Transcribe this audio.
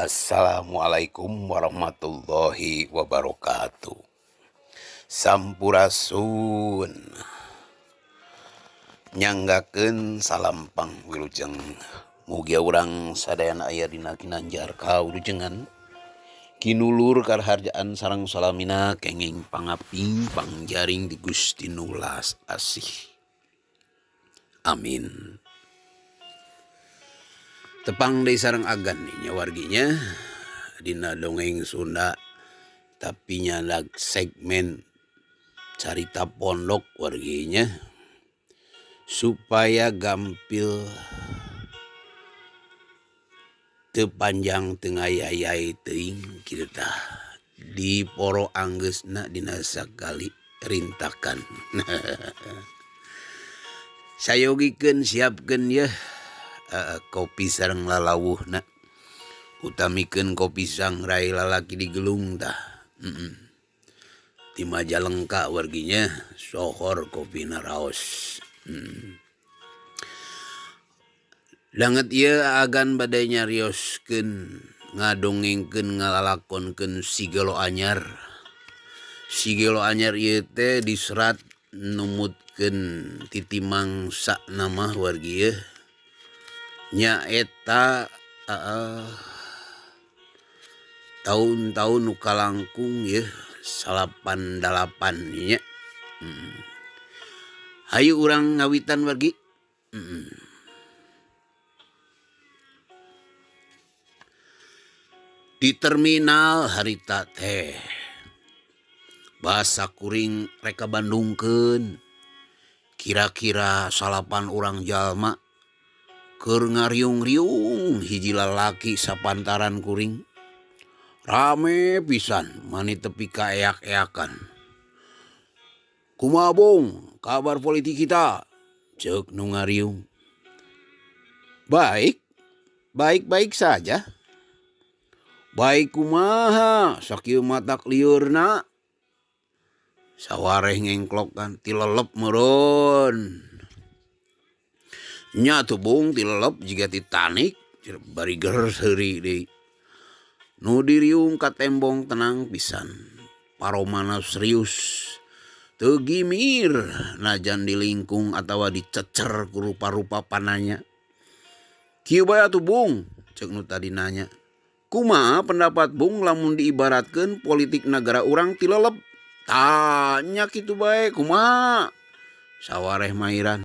Assalamualaikum warahmatullahi wabarakatuh. Sampurasun nyanggakeun salampang wilujeng mugia urang sadayana aya dina Ginanjar kawilujengan kinulur karharjaan sareng salamina kenging pangaping pangjaring di Gusti Nulas asih. Amin. Tepang deui sareng agan nya warginya dina dongeng Sunda tapi nyalag segmen carita pondok warginya supaya gampil teu panjang teu ngayai teuing kitu tah di poro anggeusna dina sakali rintakan. Sayogikeun siapkeun yeuh kopi sareng lalawuhna utamikeun kopi sangrai lalaki di gelung tah di Majalengka warginya sohor kopi naraos. Danget ieu agan bade nyarioskeun ngadongengkeun ngalalakonkeun Sigelo Anyar. Sigelo Anyar ieu teh diserat numutkeun titimangsa nama wargi yeuh nya eta tahun-tahun nu kalangkung yeuh 88 nya. Hayu urang ngawitan wargi. Di terminal harita teh bahasa kuring reka bandungkeun kira-kira 8 urang jalma keur ngariung-riung hiji lalaki sapantaran kuring. Rame pisan mani tepi kaeak-eakan. Kumaha Bong, kabar politik kita? Ceuk nu ngariung. Baik, baik-baik saja. Baik kumaha sakieu matak liurna? Sawareh ngengklokan tilelep meureun. Nya tuh Bung tilelep jiga Titanic bari ger seuri deui. Nu diriung ka tembong tenang pisan. Paromana serius. Teu gimir najan dilingkung atawa dicecer ku rupa-rupa pananya. Kieu bae atuh Bung, ceuk nu tadi nanya. Kumaha pendapat Bung lamun diibaratkeun politik nagara urang tilelep? Tanya kitu bae kumaha? Sawareh mairan.